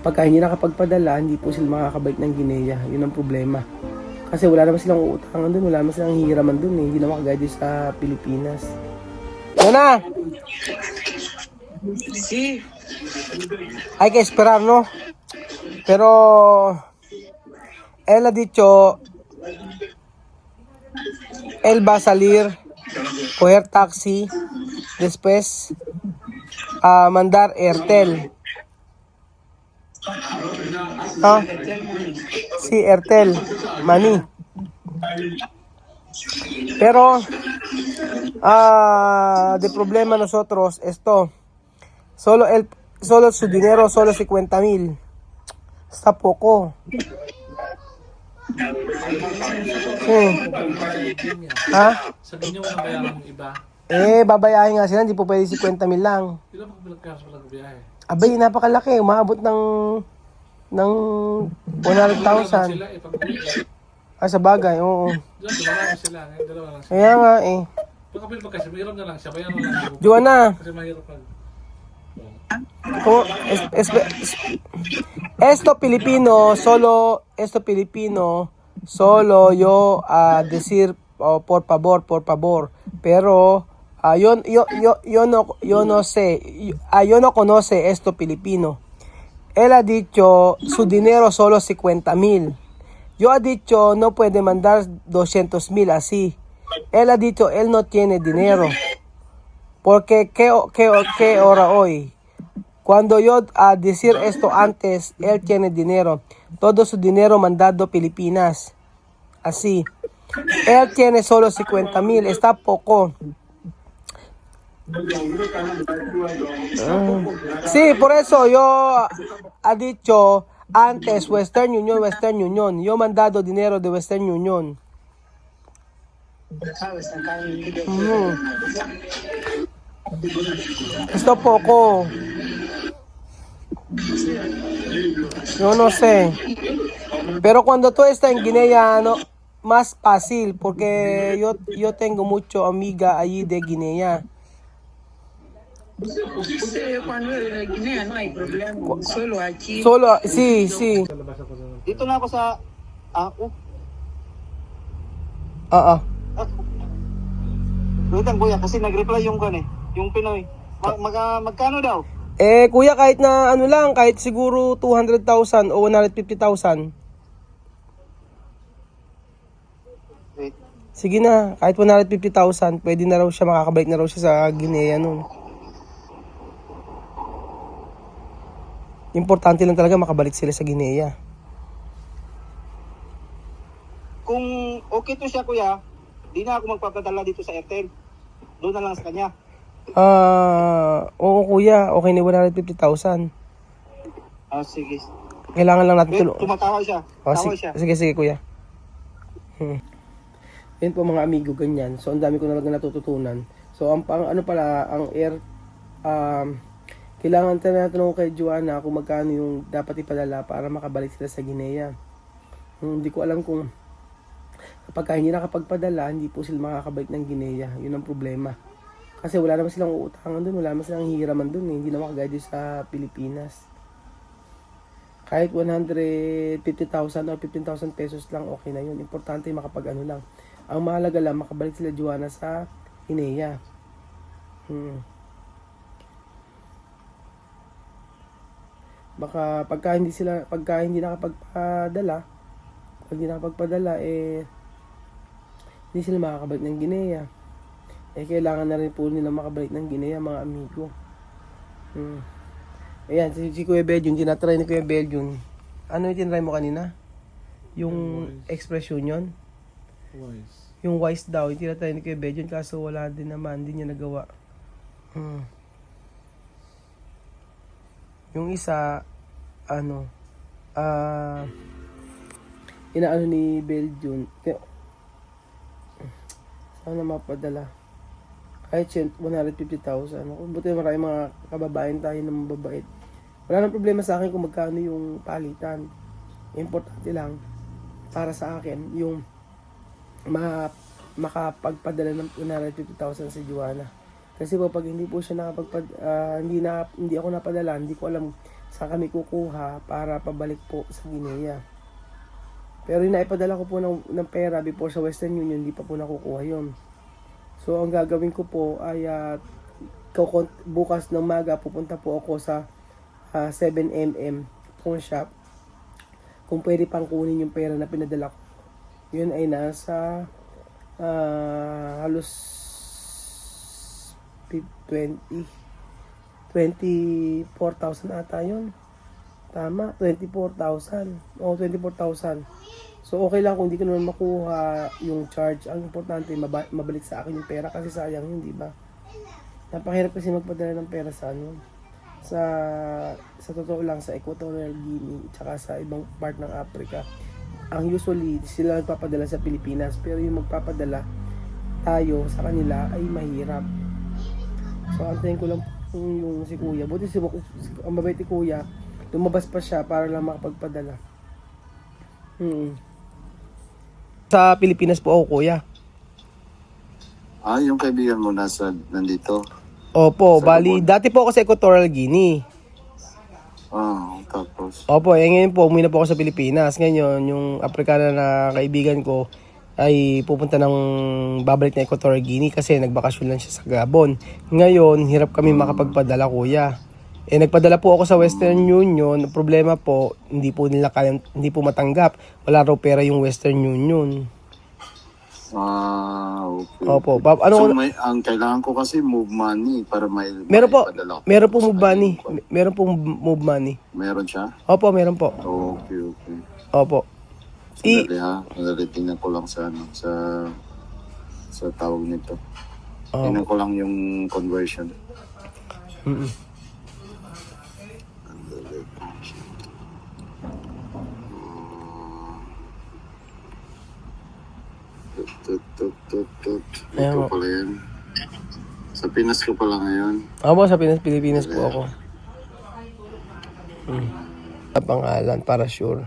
Pagka hindi nakapagpadala, hindi po sila makakabalik ng Guinea. Yun ang problema. Kasi wala naman silang uutangan dun, wala naman silang hihiraman dun eh. Hindi naman kagaya dun sa Pilipinas. Yan na! Sí. Hay que esperar, ¿no? Pero él ha dicho, él va a salir, coger taxi, después a mandar Airtel. ¿Ah? Sí, Airtel, Money. Pero, de problema nosotros, esto, solo su dinero, solo 50,000. Está poco. Ha? Sabi niyo walang bayaran ng iba. Babayahin nga sila, hindi po pwede 50,000 lang. Ilan pa pinagkaso pala ng biyahe? Abay, napakalaki. Umabot ng 100,000. Sila ipag-uwi. Sa bagay, oo. Diyan, dalawa sila. Ngayon, dalawa lang sila. Kaya nga eh. Pagkapil pa kasi, mahirap na lang siya. Bayaran na lang. Joanna, Kasi mahirap pag... esto Filipino, solo yo decir por favor. Pero yo no sé, yo no conoce esto Filipino. Él ha dicho su dinero solo 50,000. Yo ha dicho no puede mandar 200,000 así. Él ha dicho él no tiene dinero. Porque ¿qué hora hoy? Cuando yo decir esto antes, él tiene dinero. Todo su dinero mandado Pilipinas. Así. Él tiene solo 50,000. Está poco. Sí, por eso yo ha dicho antes Western Union. Yo he mandado dinero de Western Union. Esto poco. Yo no sé. Pero cuando tú estás en Guinea, no, más fácil, porque yo tengo mucho amiga allí de Guinea. Cuando en Guinea no hay problema, solo aquí. Sí. Dito na ako sa ako. Wait lang kuya kasi nag-reply yung yung Pinoy. Magkano daw? Kuya, kahit na ano lang, kahit siguro 200,000 o 150,000. Wait. Sige na, kahit 150,000, pwede na raw siya, makakabalik na raw siya sa Guinea nun. Importante lang talaga makabalik sila sa Guinea. Kung okay to siya kuya, di na ako magpapadala dito sa Airtel. Doon na lang sa kanya. Oo kuya, okay na 150,000. Sige. Kailangan lang natin tulong. Tumatawa siya. Tawa siya. Sige kuya. Yun po mga amigo, ganyan. So ang dami ko na lang natututunan. So ang air, kailangan tinatanong kay Joanna kung magkano yung dapat ipadala para makabalik sila sa Guinea. Hindi ko alam kung kapag hindi nakapagpadala, hindi po sila makakabalik ng Guinea. Yun ang problema. Kasi wala naman silang uutangan dun, wala naman silang hihiraman dun eh. Hindi naman kagaya dun sa Pilipinas. Kahit 150,000 o 15,000 pesos lang, okay na yun. Importante makapag lang. Ang mahalaga lang, makabalik sila Joanna sa Guinea. Baka pagka hindi nakapagpadala, hindi sila makakabalik ng Guinea. Kailangan na rin po nila makabalik ng Guinea, mga amigo. Ayan, si Kuya Belgium, tinatry ni Kuya Belgium. Ano yung tinry mo kanina? Yung expression yun? Wise. Yung wise daw, yung tinatry ni Kuya Belgium, kaso wala din naman, hindi niya nagawa. Yung isa, inaano ni Belgium, sana mapadala. Kahit 150,000. Buti maraming mga kababayan tayo na mababait. Wala nang problema sa akin kung magkano yung palitan. Importante lang para sa akin yung makapagpadala ng 150,000 si Joanna. Kasi po pag hindi po siya hindi ako napadala, hindi ko alam saan kami kukuha para pabalik po sa Guinea. Pero yung naipadala ko po ng pera before sa Western Union, hindi pa po nakukuha yun. So ang gagawin ko po ay bukas ng maga pupunta po ako sa 7mm pawn shop kung pwede pang kunin yung pera na pinadala ko. Yun ay nasa halos 24,000 ata yun. Tama, 24,000. O, 24,000. So, okay lang kung hindi ko naman makuha yung charge. Ang importante, mabalik sa akin yung pera kasi sayang yun, di ba? Napakahirap kasi magpadala ng pera sa sa totoo lang, sa Equatorial Guinea tsaka sa ibang part ng Africa. Ang usually, sila nagpapadala sa Pilipinas, pero yung magpapadala tayo sa kanila ay mahirap. So, antayin ko lang yung si Kuya. Buti ang mabait ni Kuya, lumabas pa siya para lang makapagpadala. Sa Pilipinas po ako, Kuya. Yung kaibigan mo nandito? Opo, bali, dati po ako sa Equatorial Guinea. Tapos? Opo, ngayon po, umuwi na po ako sa Pilipinas. Ngayon, yung Afrikana na kaibigan ko ay pupunta babalik na Equatorial Guinea kasi nagbakasyon lang siya sa Gabon. Ngayon, hirap kami makapagpadala, Kuya. Nagpadala po ako sa Western Union. Problema po, hindi po matanggap. Wala raw pera yung Western Union. Okay. Opo. So, ang kailangan ko kasi move money para Meron po move sa money. kanya. Meron po move money. Meron siya? Opo, meron po. Okay. Opo. Sandali ha. Sandali, tingnan ko lang sa tawag nito. Tingnan ko lang yung conversion. Ito pala yan. Sa Pinas ko pala ngayon. Opo, sa Pilipinas po ako. Sa pangalan, para sure.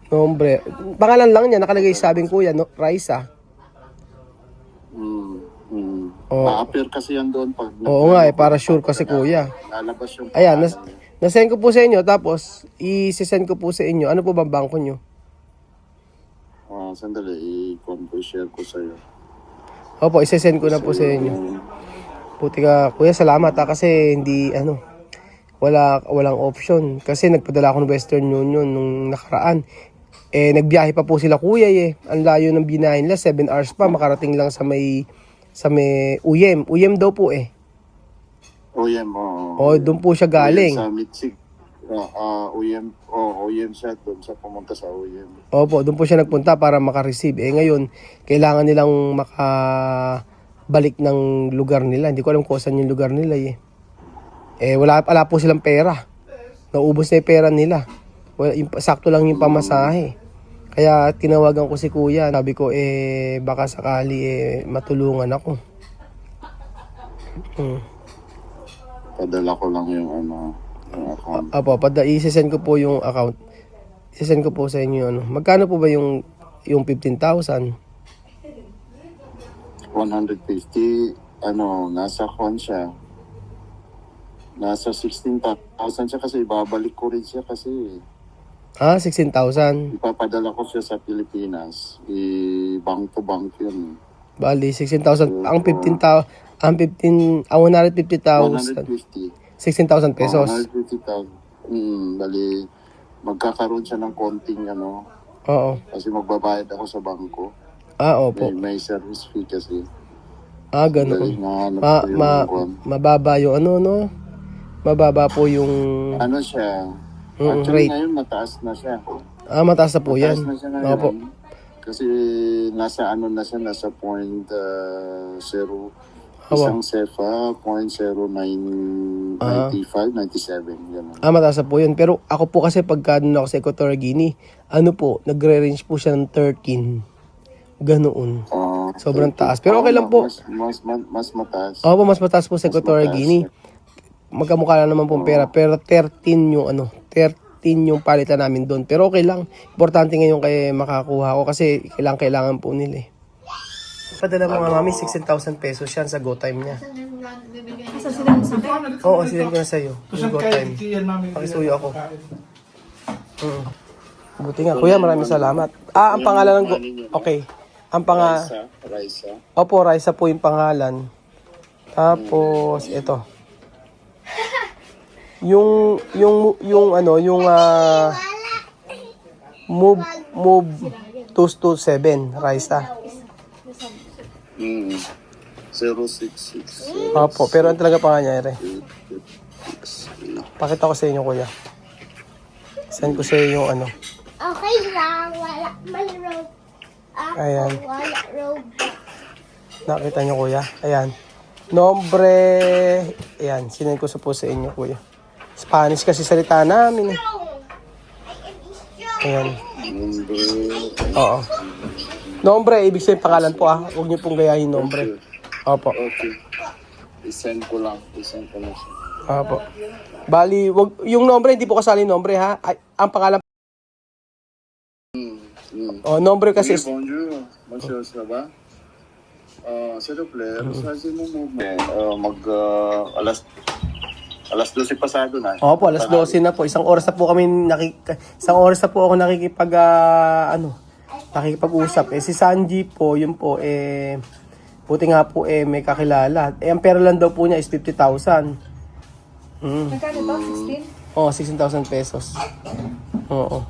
Nombre. Pangalan lang niya, nakalagay sabing Kuya, no? Raisa. Ma-appear kasi yan doon pag... Oo nga para sure kasi Kuya. Lalabas yung... Ayan, nasend ko po sa inyo, tapos i-send ko po sa inyo. Ano po bang bangko nyo? Sandali, i-share ko sa'yo. Opo, i-send ko na po sa inyo. Puti ka, Kuya, salamat kasi walang option. Kasi nagpadala ako ng Western Union nung nakaraan. Nagbiyahe pa po sila, Kuya, Ang layo ng binahin nila, 7 hours pa, makarating lang sa may Uyem. Uyem daw po Uyem, doon po siya galing. Sa Mitsig. Uyem siya, doon siya pumunta sa Uyem. Opo, doon po siya nagpunta para makareceive. Ngayon, kailangan nilang makabalik ng lugar nila. Hindi ko alam kung saan yung lugar nila, wala po silang pera. Naubos na yung pera nila. Sakto lang yung pamasahe. Kaya tinawagan ko si Kuya. Sabi ko, baka sakali matulungan ako. Padala ko lang yung account. Apo, i-send ko po yung account. I-send ko po sa inyo. Magkano po ba yung 15,000? 150, nasa account siya. Nasa 16,000 siya kasi ibabalik ko rin siya kasi 16,000. ipapadala ko siya sa Pilipinas. Bank to bank yun. Bali, 16,000. Ang 150,000. 150. 16,000 pesos. 150,000. Bali, magkakaroon siya ng konting Oo. kasi magbabayad ako sa bangko. Opo. May service fee kasi. Ganoon. Dahil nahanap ko yung Mababa yung mababa po yung siya. rate. Actually ngayon mataas na siya. Mataas na po yan. Mataas na siya ngayon. Opo. Kasi nasa nasa 0.0. Isang CFA, 0.0995, 97. Ganun. Mataas na po yun. Pero ako po kasi pagka doon ako sa Equatorial Guinea, nagre-range po siya ng 13. Ganoon. Sobrang taas. Pero okay lang po. Mas mataas. Opo, mas mataas po sa Equatorial Guinea. Magkamukha lang naman pong pera. Pero 13 yung 13 yung palitan namin doon. Pero okay lang. Importante ngayon kay makakuha ko kasi kailangan po nila. Padala mo nga mami, 16,000 pesos yan sa GoTime niya. Asa sila mo sa akin? Oo, sinend ko na sa'yo. Yung GoTime. Yan, mami. Pakisuyo ako. Buti nga, kuya, maraming salamat. Ang pangalan ng okay. Ang Raisa. Opo, Raisa po yung pangalan. Tapos, ito. Yung move 227, Raisa. 066. Opo, pero ang talaga pangalan niya, pakita ko sa inyo, kuya. Send ko sa inyo yung ano. Okay lang, wala man robe. Ayan. Wala robe. Nakita niyo, kuya? Ayan. Nombre. Ayan, sinend ko po sa inyo, kuya. Spanish kasi salita namin. Ayan. Oo. Nombre, ibig sabihin pangalan po Huwag niyo pong gayahin nombre. Opo. Okay. I-send ko lang siya. Opo. Bali, yung nombre, hindi po kasali nombre ha. Ay, ang pangalan. Nombre kasi. Oui, bonjour. Monsieur, ça va? S'il te plaît, massage mo movement. Alas 12 pasado na. Opo, alas 12 na po. Isang oras na po ako nakikipag-usap. Si Sanji po, yun po, buti nga po, may kakilala. Ang pera lang daw po niya is 50,000. Magkano to? 16? Oo, 16,000 pesos. Oo.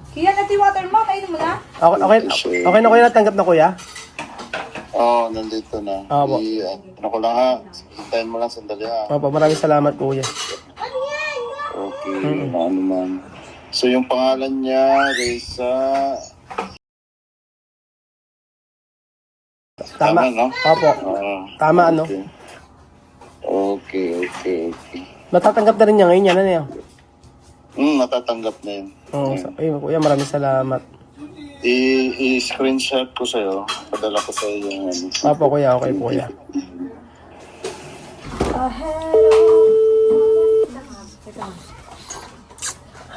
Kaya natin water mo, kainin mo na. Okay na kuya, natanggap na kuya? Nandito na. Opo. Ano ko lang ha? Hintayin mo lang sandali ha. Opo, maraming salamat kuya. Okay, ano man. So yung pangalan niya, Reza. Tama, no? Opo. Tama, ano? Okay. Matatanggap na rin niya ngayon yan, ano yan? Natatanggap na yun. Oo, ayun kuya, maraming salamat. I-screenshot ko sa'yo. Padala ko sa'yo yung ano. Opo kuya, okay po kuya.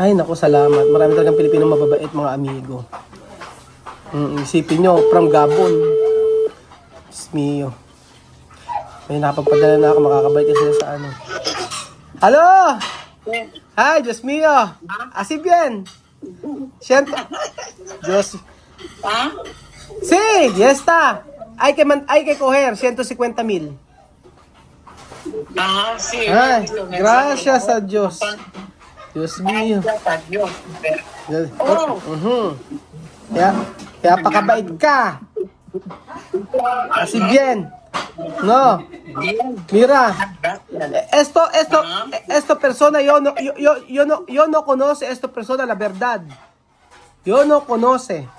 Ay, naku, salamat. Marami talagang Pilipino mababait, mga amigo. Isipin nyo, from Gabon. Diyos mio. May nakapagpadala na ako, makakabalik na sila sa ano. Hello! Hi, Diyos mio. Así bien. Siento. Diyos. Sí, ya está. Hay que coger 150,000. Sí. Ay, gracias a Dios. Dios mío. Kaya pakabait ka. Así bien. No. Mira. Esto persona yo no conoce esta persona la verdad. Yo no conoce.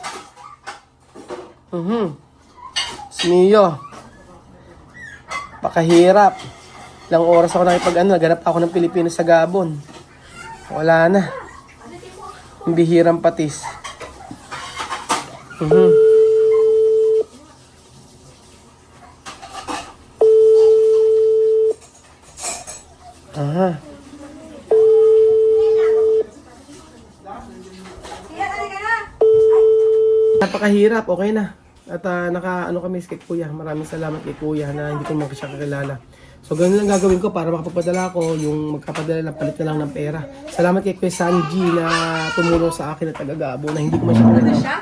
Dios mío. Pakahirap. Ilang oras ako naganap ako ng Pilipino sa Gabon. Wala na. Ang bihirang patis. Napakahirap, okay na. At kami kay Kuya. Maraming salamat kay Kuya na hindi ko siya kakilala. So ganun lang gagawin ko para makapagpadala ko yung magkapadala ng palit na lang ng pera. Salamat kay Kuya Sanji na tumulong sa akin at taga-Gabo na hindi ko man siya kilala.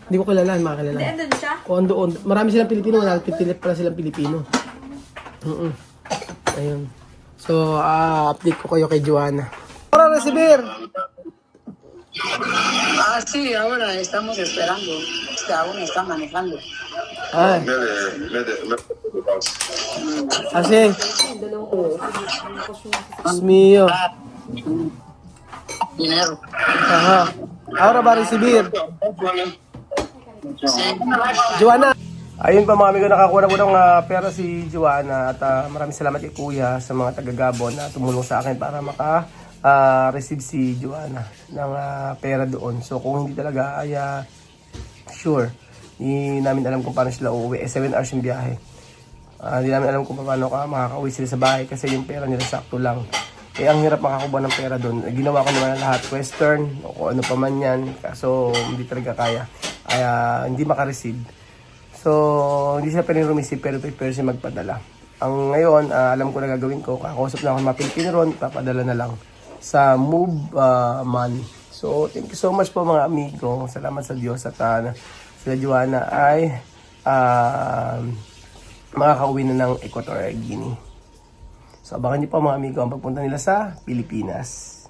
Hindi ko kilala, makakilala. Andun siya? O andoon. Marami silang Pilipino, wala pala silang Pilipino. Ayun. So, update ko kayo kay Joanna. Para recibir! Sí, ahora estamos esperando. Aún está manejando. Ay. Así. Dios mío. Dinero. Ajá. Ahora va a recibir. Joanna. Ayun pa mga amigo, nakakuha ko ng pera si Joanna at maraming salamat kay Kuya sa mga taga-Gabon na tumulong sa akin para receive si Joanna ng pera doon. So kung hindi talaga ay sure, hindi namin alam kung paano sila uuwi. 7 hours yung biyahe. Hindi namin alam kung paano makakauwi sila sa bahay kasi yung pera nila sakto lang. Kaya ang hirap makakuha ng pera doon. Ginawa ko naman lahat, Western o kung ano pa man yan. Kaso hindi talaga kaya. Kaya hindi makareceive. So, hindi siya pwedeng rumisip pero prepare siya magpadala. Ang ngayon, alam ko na gagawin ko. Kakausap na ako ng mga Pilipino ron, papadala na lang sa Move Money. So, thank you so much po mga amigo. Salamat sa Diyos at sila Joanna ay makakauwi na ng Equatorial Guinea. So, abangan niyo po mga amigo ang pagpunta nila sa Pilipinas.